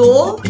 2،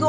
2